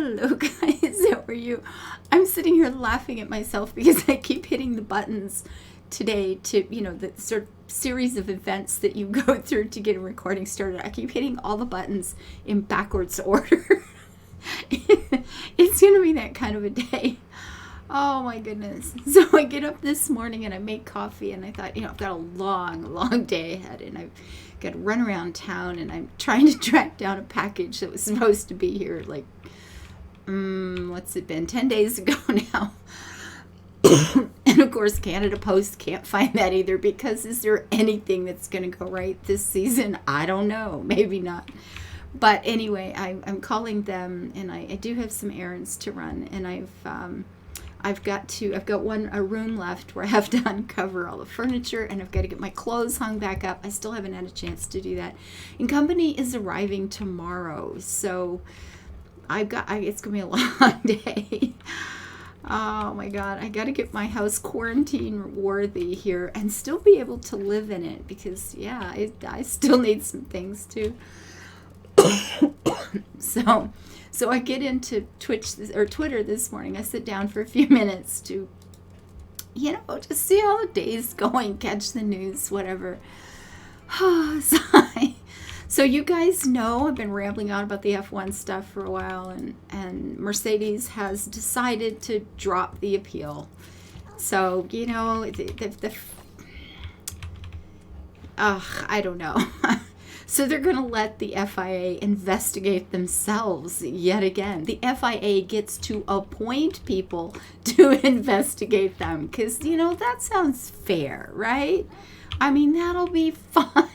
Hello guys, how are you? I'm sitting here laughing at myself because I keep hitting the buttons today to, the sort of series of events that you go through to get a recording started. I keep hitting all the buttons in backwards order. It's going to be that kind of a day. Oh my goodness. So I get up this morning and I make coffee and I thought, I've got a long day ahead and I've got to run around town and I'm trying to track down a package that was supposed to be here like, what's it been, 10 days ago now. And of course, Canada Post can't find that either because is there anything that's going to go right this season? I don't know. Maybe not. But anyway, I'm calling them and I do have some errands to run and I've got a room left where I have to uncover all the furniture and I've got to get my clothes hung back up. I still haven't had a chance to do that. And company is arriving tomorrow. So it's going to be a long day. Oh my God. I got to get my house quarantine worthy here and still be able to live in it because I still need some things too. So I get into Twitter this morning. I sit down for a few minutes to, just see how the day's going, catch the news, whatever. So you guys know I've been rambling on about the F1 stuff for a while, and Mercedes has decided to drop the appeal. So, I don't know. So they're going to let the FIA investigate themselves yet again. The FIA gets to appoint people to investigate them because, that sounds fair, right? I mean, that'll be fine.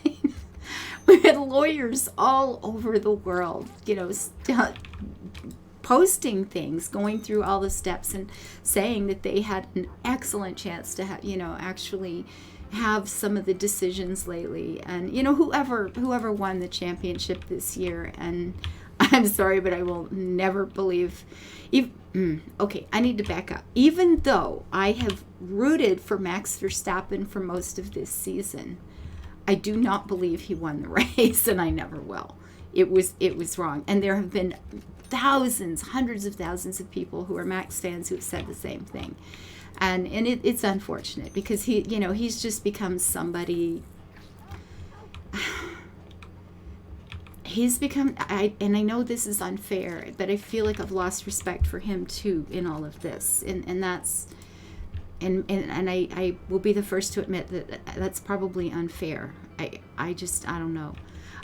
We had lawyers all over the world, posting things, going through all the steps and saying that they had an excellent chance to have, actually have some of the decisions lately, and whoever won the championship this year, and I'm sorry, but I will never believe. Okay, I need to back up. Even though I have rooted for Max Verstappen for most of this season, I do not believe he won the race, and I never will. It was wrong, and there have been thousands, hundreds of thousands of people who are Max fans who have said the same thing. And it's unfortunate because he's just become somebody. He's become, I know this is unfair, but I feel like I've lost respect for him too in all of this, and that's, and I will be the first to admit that that's probably unfair. I don't know.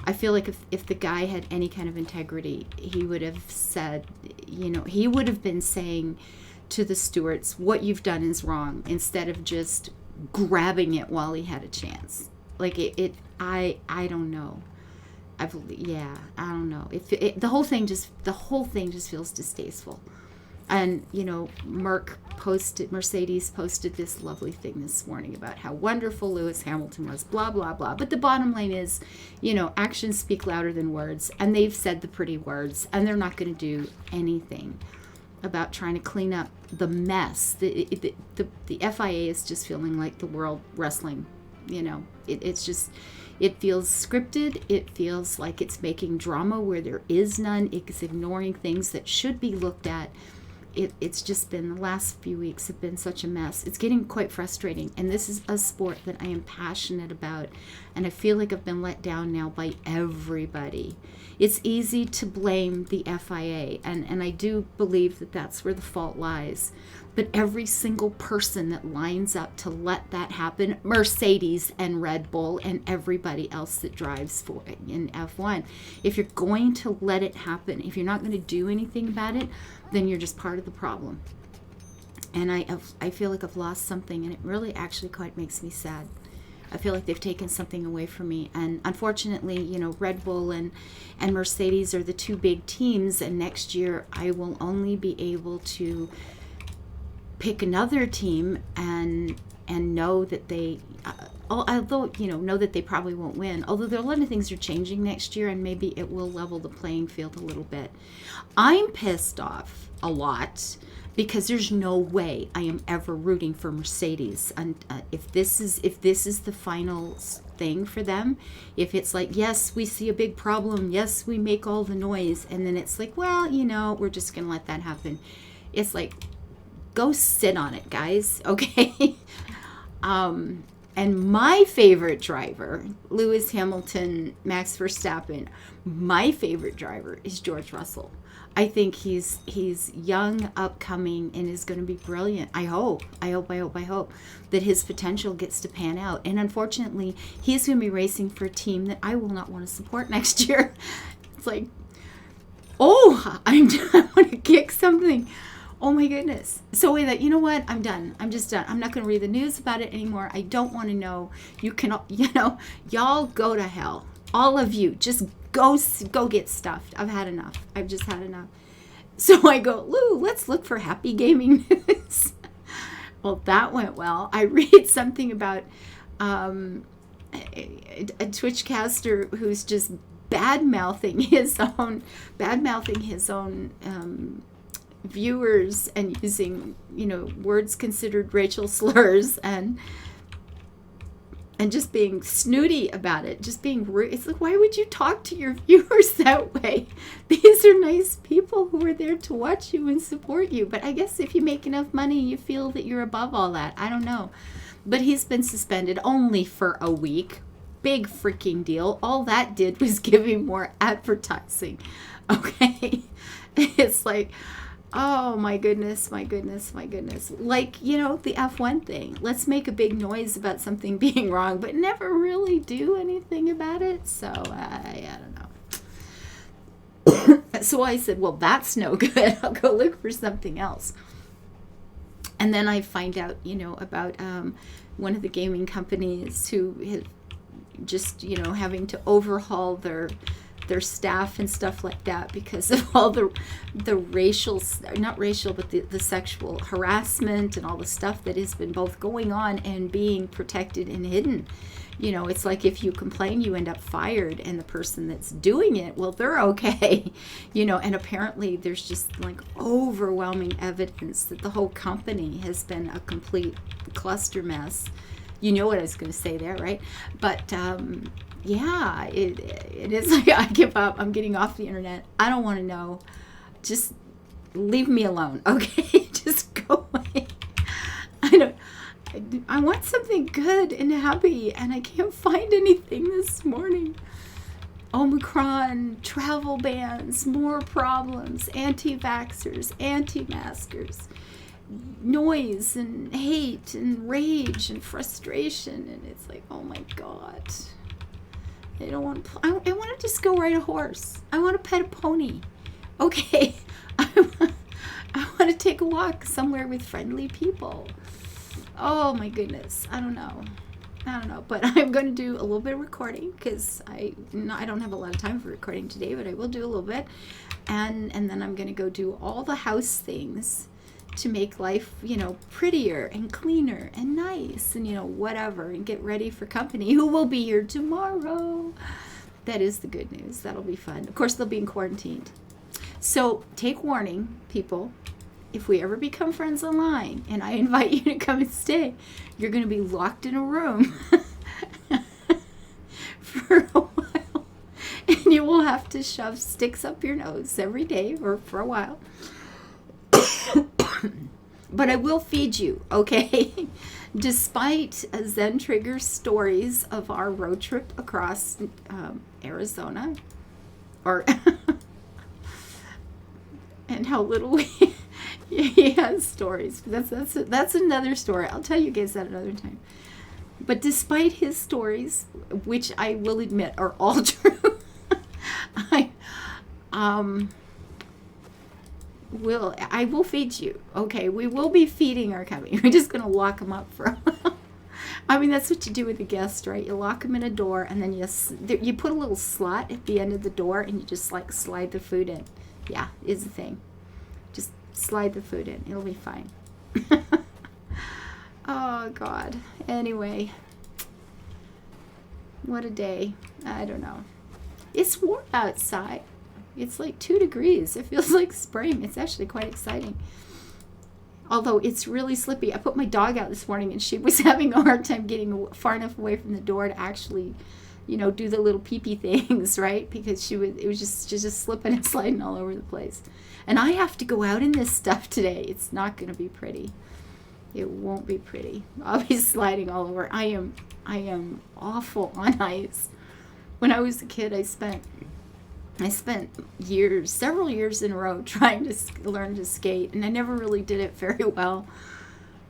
I feel like if the guy had any kind of integrity, he would have said, he would have been saying to the stewards, what you've done is wrong, instead of just grabbing it while he had a chance. Like I don't know. I don't know. The whole thing just feels distasteful. And Mercedes posted this lovely thing this morning about how wonderful Lewis Hamilton was, blah blah blah. But the bottom line is, actions speak louder than words, and they've said the pretty words, and they're not going to do anything about trying to clean up the mess. The FIA is just feeling like the World Wrestling. It's just, it feels scripted. It feels like it's making drama where there is none. It's ignoring things that should be looked at. It's just been, the last few weeks have been such a mess. It's getting quite frustrating. And this is a sport that I am passionate about. And I feel like I've been let down now by everybody. It's easy to blame the FIA. And I do believe that that's where the fault lies. But every single person that lines up to let that happen, Mercedes and Red Bull and everybody else that drives for it in F1, if you're going to let it happen, if you're not going to do anything about it, then you're just part of the problem. And I feel like I've lost something, and it really actually quite makes me sad. I feel like they've taken something away from me. And unfortunately, Red Bull and Mercedes are the two big teams, and next year I will only be able to pick another team and know that they, although, know that they probably won't win. Although there are a lot of things are changing next year, and maybe it will level the playing field a little bit. I'm pissed off a lot because there's no way I am ever rooting for Mercedes. And if this is the final thing for them, if it's like, yes, we see a big problem, yes, we make all the noise, and then it's like, well, we're just gonna let that happen. It's like, go sit on it, guys. Okay. And my favorite driver, Lewis Hamilton, Max Verstappen, my favorite driver is George Russell. I think he's young, upcoming, and is going to be brilliant. I hope that his potential gets to pan out. And unfortunately, he's going to be racing for a team that I will not want to support next year. It's like, I want to kick something. Oh my goodness. So with that, you know what? I'm done. I'm just done. I'm not going to read the news about it anymore. I don't want to know. You can, y'all go to hell. All of you, just go get stuffed. I've had enough. I've just had enough. So I go, Lou, let's look for happy gaming news. Well, that went well. I read something about a Twitch caster who's just bad mouthing his own viewers and using words considered racial slurs and just being snooty about it, just being rude. It's like, why would you talk to your viewers that way? These are nice people who are there to watch you and support you. But I guess if you make enough money, you feel that you're above all that. I don't know. But he's been suspended only for a week. Big freaking deal. All that did was give him more advertising. Okay? It's like, oh my goodness. Like, the F1 thing. Let's make a big noise about something being wrong, but never really do anything about it. So, I don't know. So I said, well, that's no good. I'll go look for something else. And then I find out, about one of the gaming companies who had just, having to overhaul their staff and stuff like that because of all the the sexual harassment and all the stuff that has been both going on and being protected and hidden. It's like if you complain, you end up fired, and the person that's doing it, well, they're okay. And apparently there's just like overwhelming evidence that the whole company has been a complete cluster mess. You know what I was going to say there, right? But yeah, it is like, I give up. I'm getting off the internet. I don't want to know. Just leave me alone, okay? Just go away. I want something good and happy, and I can't find anything this morning. Omicron, travel bans, more problems, anti-vaxxers, anti-maskers, noise and hate and rage and frustration, and it's like, oh my God. I want to just go ride a horse. I want to pet a pony. Okay. I want to take a walk somewhere with friendly people. Oh my goodness. I don't know. But I'm going to do a little bit of recording because I don't have a lot of time for recording today, but I will do a little bit. And then I'm going to go do all the house things to make life, prettier and cleaner and nice and, whatever, and get ready for company who will be here tomorrow. That is the good news. That'll be fun. Of course, they'll be quarantined. So take warning, people. If we ever become friends online and I invite you to come and stay, you're going to be locked in a room for a while. And you will have to shove sticks up your nose every day or for a while. But I will feed you, okay? Despite Zen Trigger's stories of our road trip across Arizona, and how little he has stories. That's another story. I'll tell you guys that another time. But despite his stories, which I will admit are all true, I will feed you. Okay, we will be feeding our company. We're just going to lock them up for a while. I mean, that's what you do with a guest, right? You lock them in a door, and then you put a little slot at the end of the door, and you just like slide the food in. Yeah, is the thing. Just slide the food in. It'll be fine. Oh, God. Anyway, what a day. I don't know. It's warm outside. It's like 2 degrees. It feels like spring. It's actually quite exciting. Although it's really slippy. I put my dog out this morning and she was having a hard time getting far enough away from the door to actually, do the little pee-pee things, right? Because she's just slipping and sliding all over the place. And I have to go out in this stuff today. It's not going to be pretty. It won't be pretty. I'll be sliding all over. I am awful on ice. When I was a kid, I spent several years in a row trying to learn to skate, and I never really did it very well.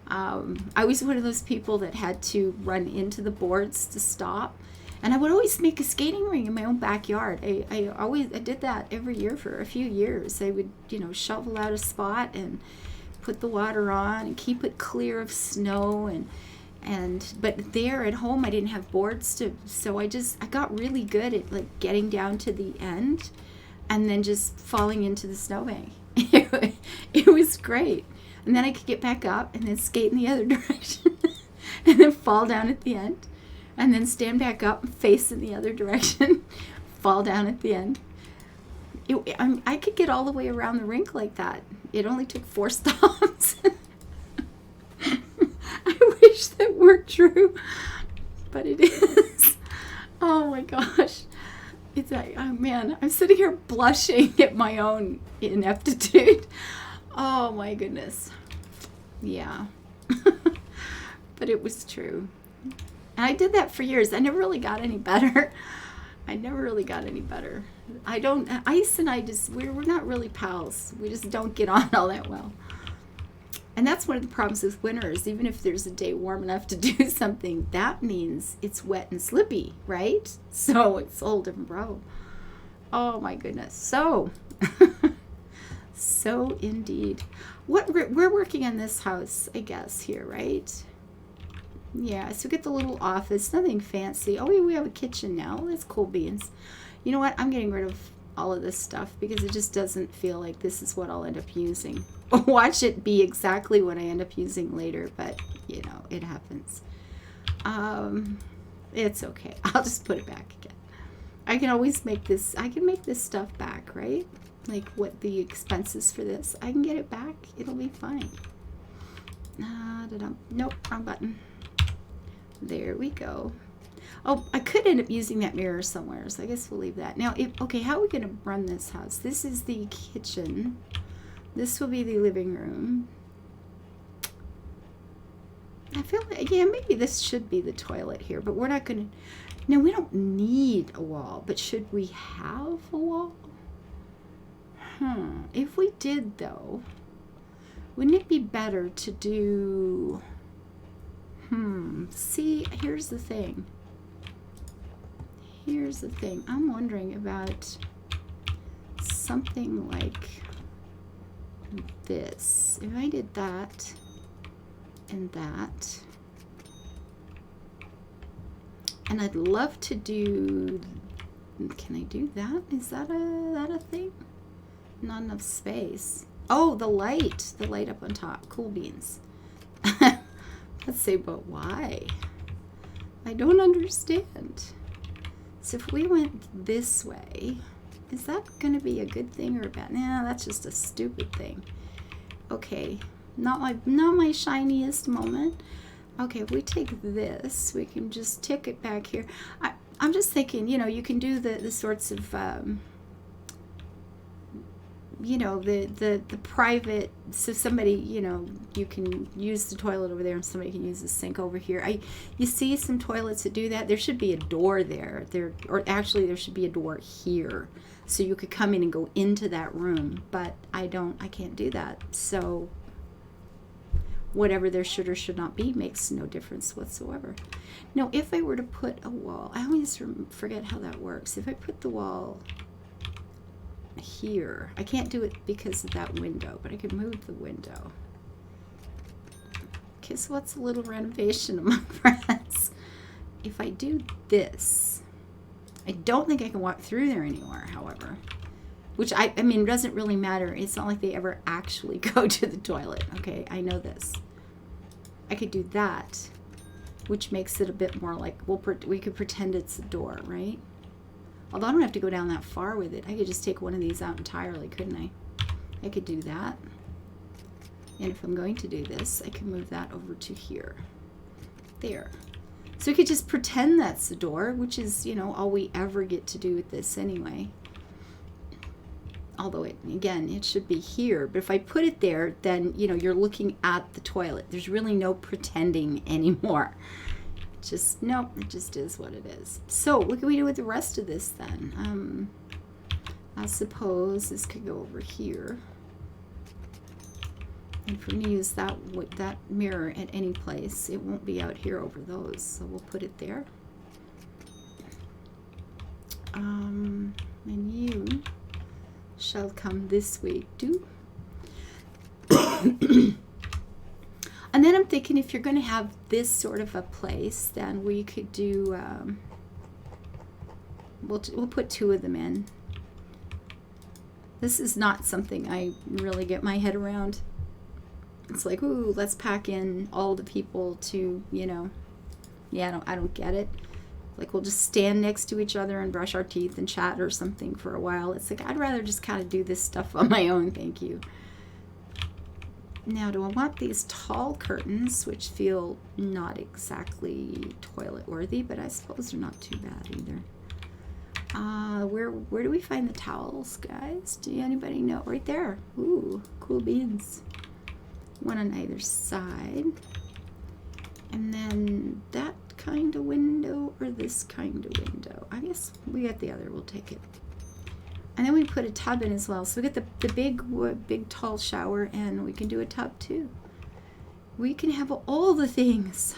I was one of those people that had to run into the boards to stop, and I would always make a skating ring in my own backyard. I did that every year for a few years. I would, shovel out a spot and put the water on and keep it clear of snow, but there at home I didn't have boards so I got really good at like getting down to the end and then just falling into the snowbank. It was great. And then I could get back up and then skate in the other direction and then fall down at the end and then stand back up and face in the other direction, fall down at the end. I could get all the way around the rink like that. It only took 4 stops. I wish that were true, but it is. Oh my gosh. It's like, oh man, I'm sitting here blushing at my own ineptitude. Oh my goodness. Yeah. But it was true. And I did that for years. I never really got any better. Ice and I we're not really pals. We just don't get on all that well. And that's one of the problems with winters. Even if there's a day warm enough to do something, that means it's wet and slippy, right? So it's a whole different problem. Oh my goodness. So indeed. We're working on this house, I guess, here, right? Yeah, so we get the little office, nothing fancy. Oh, we have a kitchen now. That's cool beans. You know what? I'm getting rid of all of this stuff because it just doesn't feel like this is what I'll end up using. Watch it be exactly what I end up using later, but it happens. It's okay. I'll just put it back again. I can always make this stuff back, right? Like what the expenses for this. I can get it back. It'll be fine. Nope, wrong button. There we go. Oh, I could end up using that mirror somewhere, so I guess we'll leave that. Now, how are we going to run this house? This is the kitchen. This will be the living room. I feel like, maybe this should be the toilet here, but we're not going to... No, we don't need a wall, but should we have a wall? If we did, though, wouldn't it be better to do... See, here's the thing. I'm wondering about something like this. If I did that and that, and I'd love to do, can I do that? Is that a thing? Not enough space. Oh, the light up on top. Cool beans. Let's say, but why? I don't understand. So if we went this way, is that going to be a good thing or a bad? Nah, that's just a stupid thing. Okay, not my shiniest moment. Okay, if we take this, we can just tick it back here. I'm just thinking, you can do the sorts of, the private, so somebody, you can use the toilet over there and somebody can use the sink over here. You see some toilets that do that. There should be a door there. Or actually there should be a door here. So you could come in and go into that room, but I can't do that. So whatever there should or should not be makes no difference whatsoever. Now, if I were to put a wall, I always forget how that works. If I put the wall here, I can't do it because of that window, but I could move the window. Okay, so what's a little renovation among friends? If I do this, I don't think I can walk through there anymore, however, which I mean, doesn't really matter. It's not like they ever actually go to the toilet. Okay, I know this. I could do that, which makes it a bit more like, we could pretend it's a door, right? Although I don't have to go down that far with it. I could just take one of these out entirely, couldn't I? I could do that. And if I'm going to do this, I can move that over to here. There. So we could just pretend that's the door, which is, you know, all we ever get to do with this anyway. Although, again, it should be here. But if I put it there, then, you know, you're looking at the toilet. There's really no pretending anymore. Just, nope, it just is what it is. So what can we do with the rest of this then? I suppose this could go over here. And for me to use that mirror at any place, it won't be out here over those. So we'll put it there. And you shall come this way too. And then I'm thinking if you're going to have this sort of a place, then we could do, we'll put 2 of them in. This is not something I really get my head around. It's like, ooh, let's pack in all the people to, you know, yeah, I don't get it. Like, we'll just stand next to each other and brush our teeth and chat or something for a while. It's like, I'd rather just kind of do this stuff on my own, thank you. Now, do I want these tall curtains, which feel not exactly toilet worthy, but I suppose they're not too bad either. Where do we find the towels, guys? Do anybody know? Right there. Ooh, cool beans. One on either side. And then that kind of window or this kind of window. I guess we got the other. We'll take it. And then we put a tub in as well. So we get the big tall shower, and we can do a tub too. We can have all the things.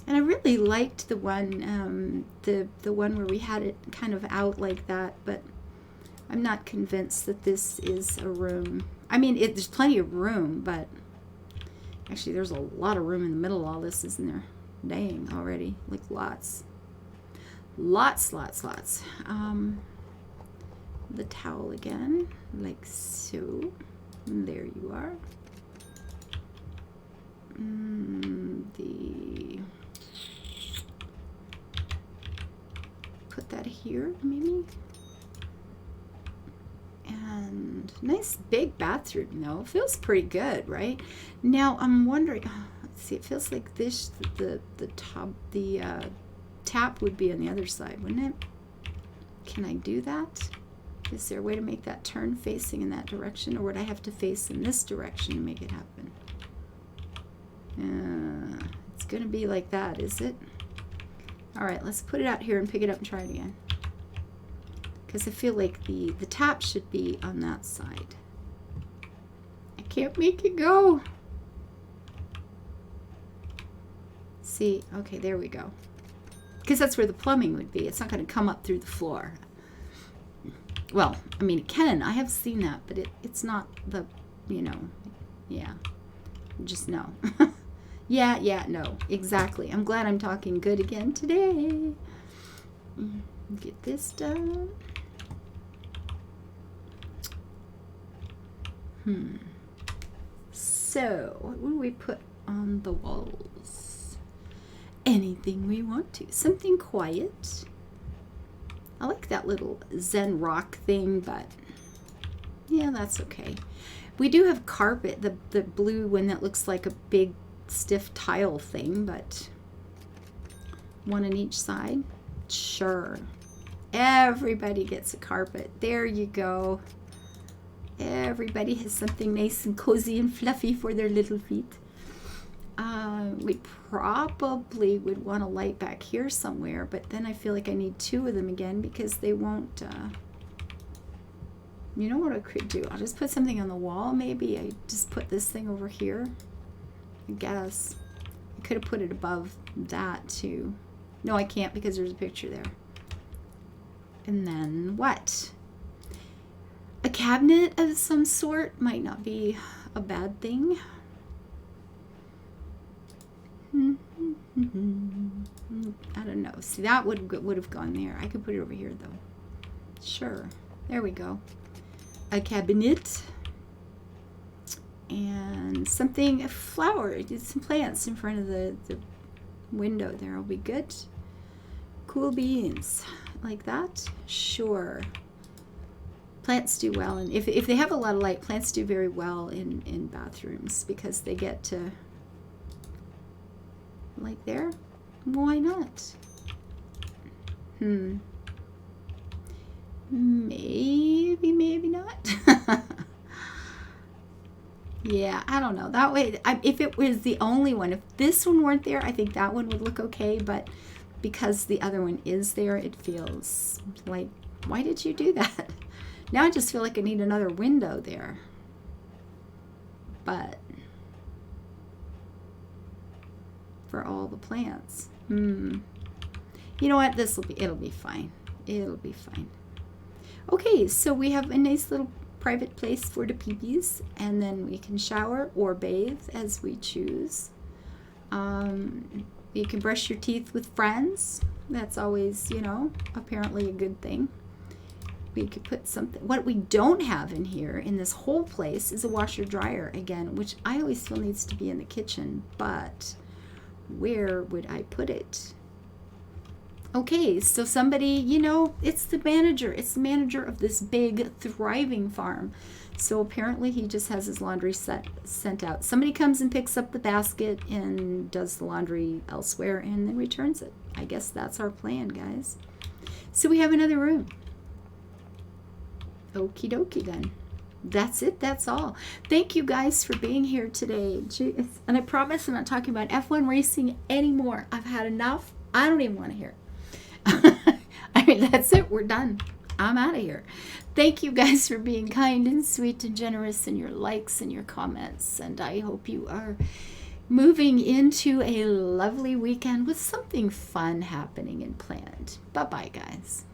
And I really liked the one, the one where we had it kind of out like that, but I'm not convinced that this is a room. I mean, there's plenty of room, but actually there's a lot of room in the middle of all this, isn't there? Dang, already. Like lots. Lots. The towel again, like so. And there you are. Put that here, maybe. And nice big bathroom, though. Feels pretty good, right? Now I'm wondering. Let's see. It feels like this. The tap would be on the other side, wouldn't it? Can I do that? Is there a way to make that turn facing in that direction, or would I have to face in this direction to make it happen? It's gonna be like that, is it? All right, let's put it out here and pick it up and try it again. Because I feel like the tap should be on that side. I can't make it go. See, okay, there we go. Because that's where the plumbing would be. It's not going to come up through the floor. Well, I mean, it can. I have seen that, but it's not the, you know, yeah. Just no. Yeah, no, exactly. I'm glad I'm talking good again today. Get this done. So, what would we put on the walls? Anything we want to. Something quiet. I like that little Zen rock thing, but yeah, that's okay. We do have carpet, the blue one that looks like a big stiff tile thing, but one on each side. Sure. Everybody gets a carpet. There you go. Everybody has something nice and cozy and fluffy for their little feet. We probably would want a light back here somewhere, but then I feel like I need 2 of them again because they won't, you know what I could do? I'll just put something on the wall, maybe. I just put this thing over here, I guess. I could have put it above that too. No, I can't because there's a picture there. And then what? A cabinet of some sort might not be a bad thing. I don't know. See, that would have gone there. I could put it over here though. Sure. There we go. A cabinet. And something, a flower, some plants in front of the window there will be good. Cool beans. Like that? Sure. Plants do well, and if they have a lot of light, plants do very well in bathrooms because they get to, like there. Why not? Maybe not. Yeah, I don't know. That way, if it was the only one, if this one weren't there, I think that one would look okay. But because the other one is there, it feels like, why did you do that? Now I just feel like I need another window there. But for all the plants. You know what? It'll be fine. It'll be fine. Okay, so we have a nice little private place for the peepees, and then we can shower or bathe as we choose. You can brush your teeth with friends. That's always, you know, apparently a good thing. We could put something. What we don't have in here in this whole place is a washer dryer again, which I always feel needs to be in the kitchen, but where would I put it? Okay, so somebody, you know, it's the manager. It's the manager of this big, thriving farm. So apparently he just has his laundry sent out. Somebody comes and picks up the basket and does the laundry elsewhere and then returns it. I guess that's our plan, guys. So we have another room. Okie dokie then. That's it. That's all. Thank you guys for being here today. And I promise I'm not talking about F1 racing anymore. I've had enough. I don't even want to hear it. I mean, that's it. We're done. I'm out of here. Thank you guys for being kind and sweet and generous in your likes and your comments. And I hope you are moving into a lovely weekend with something fun happening and planned. Bye-bye, guys.